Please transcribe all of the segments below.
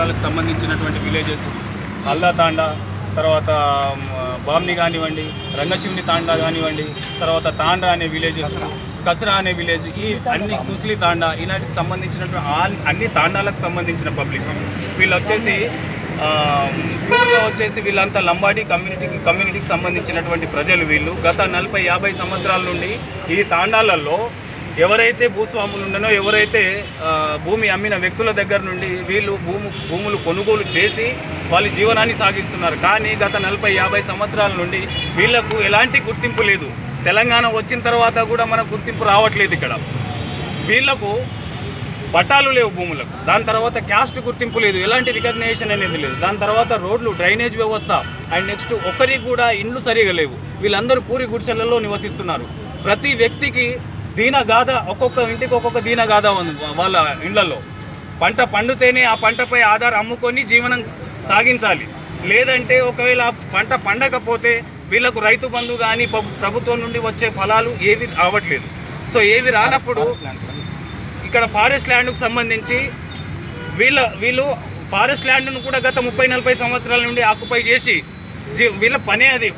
మండలాలకు సంబంధించినటువంటి విలేజెస్ అల్లా తాండా, తర్వాత బామ్ని కానివ్వండి, రంగశివుని తాండా కానివ్వండి, తర్వాత తాండా అనే విలేజెస్, కచరా అనే విలేజ్, ఈ అన్ని కుస్లీ తాండా ఇలాంటికి సంబంధించినటువంటి అన్ని తాండాలకు సంబంధించిన పబ్లిక్ వీళ్ళు వచ్చేసి వీళ్ళంతా లంబాడి కమ్యూనిటీకి సంబంధించినటువంటి ప్రజలు. వీళ్ళు గత 40-50 సంవత్సరాల నుండి ఈ తాండాలలో ఎవరైతే భూస్వాములు ఉండనో, ఎవరైతే భూమి అమ్మిన వ్యక్తుల దగ్గర నుండి వీళ్ళు భూములు కొనుగోలు చేసి వాళ్ళ జీవనాన్ని సాగిస్తున్నారు. కానీ గత 40-50 సంవత్సరాల నుండి వీళ్లకు ఎలాంటి గుర్తింపు లేదు. తెలంగాణ వచ్చిన తర్వాత కూడా మనకు గుర్తింపు రావట్లేదు. ఇక్కడ వీళ్లకు పట్టాలు లేవు భూములకు, దాని తర్వాత క్యాస్ట్ గుర్తింపు లేదు, ఎలాంటి రికగ్నేషన్ అనేది లేదు, దాని తర్వాత రోడ్లు, డ్రైనేజ్ వ్యవస్థ, అండ్ నెక్స్ట్ ఒక్కరికి కూడా ఇండ్లు సరిగా లేవు. వీళ్ళందరూ పూరి గుడిసెలలో నివసిస్తున్నారు. ప్రతి వ్యక్తికి దీనగాథ, ఒక్కొక్క ఇంటికి ఒక్కొక్క దీనగాథ ఉంది వాళ్ళ ఇళ్లలో. పంట పండితేనే ఆ పంటపై ఆధారం అమ్ముకొని జీవనం సాగించాలి. లేదంటే ఒకవేళ పంట పండకపోతే వీళ్ళకు రైతు బంధు కానీ ప్రభుత్వం నుండి వచ్చే ఫలాలు ఏవి రావట్లేదు. సో ఏవి రానప్పుడు ఇక్కడ ఫారెస్ట్ ల్యాండ్కు సంబంధించి వీళ్ళు ఫారెస్ట్ ల్యాండ్ను కూడా గత 30-40 సంవత్సరాల నుండి ఆక్యుపై చేసి వీళ్ళ పనే అది.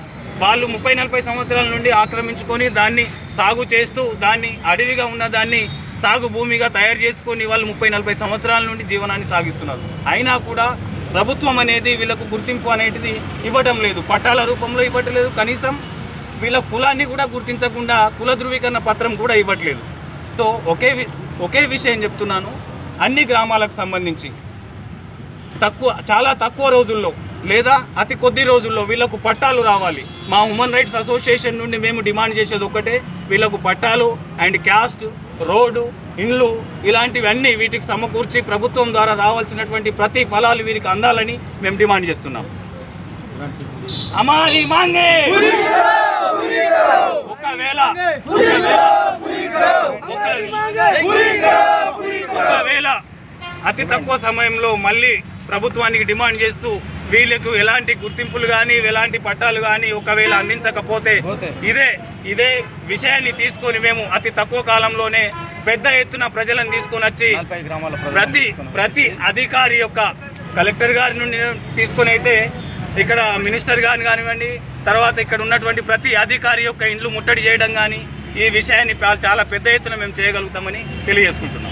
వాళ్ళు 30-40 సంవత్సరాల నుండి ఆక్రమించుకొని దాన్ని సాగు చేస్తూ దాన్ని అడవిగా ఉన్న దాన్ని సాగు భూమిగా తయారు చేసుకొని వాళ్ళు 30-40 సంవత్సరాల నుండి జీవనాన్ని సాగిస్తున్నారు. అయినా కూడా ప్రభుత్వం అనేది వీళ్ళకు గుర్తింపు అనేది ఇవ్వడం లేదు, పట్టాల రూపంలో ఇవ్వట్లేదు, కనీసం వీళ్ళ కులాన్ని కూడా గుర్తించకుండా కుల ధృవీకరణ పత్రం కూడా ఇవ్వట్లేదు. సో ఒకే విషయం చెప్తున్నాను, అన్ని గ్రామాలకు సంబంధించి చాలా తక్కువ రోజుల్లో లేదా అతి కొద్ది రోజుల్లో వీళ్ళకు పట్టాలు రావాలి. మా హ్యూమన్ రైట్స్ అసోసియేషన్ నుండి మేము డిమాండ్ చేసేది ఒక్కటే, వీళ్ళకు పట్టాలు అండ్ క్యాస్ట్, రోడ్డు, ఇండ్లు ఇలాంటివన్నీ వీటికి సమకూర్చి ప్రభుత్వం ద్వారా రావాల్సినటువంటి ప్రతి ఫలాలు వీరికి అందాలని మేము డిమాండ్ చేస్తున్నాం. హమారీ మాంగే ఒకవేళ అతి తక్కువ సమయంలో మళ్ళీ ప్రభుత్వానికి డిమాండ్ చేస్తూ వీళ్ళకు ఎలాంటి గుర్తింపులు కానీ ఎలాంటి పట్టాలు కానీ ఒకవేళ అందించకపోతే ఇదే విషయాన్ని తీసుకొని మేము అతి తక్కువ కాలంలోనే పెద్ద ఎత్తున ప్రజలను తీసుకొని వచ్చి ప్రతి అధికారి యొక్క కలెక్టర్ గారి నుండి తీసుకొని అయితే ఇక్కడ మినిస్టర్ గారిని కానివ్వండి, తర్వాత ఇక్కడ ఉన్నటువంటి ప్రతి అధికారి యొక్క ఇండ్లు ముట్టడి చేయడం కానీ ఈ విషయాన్ని చాలా పెద్ద ఎత్తున మేము చేయగలుగుతామని తెలియజేసుకుంటున్నాం.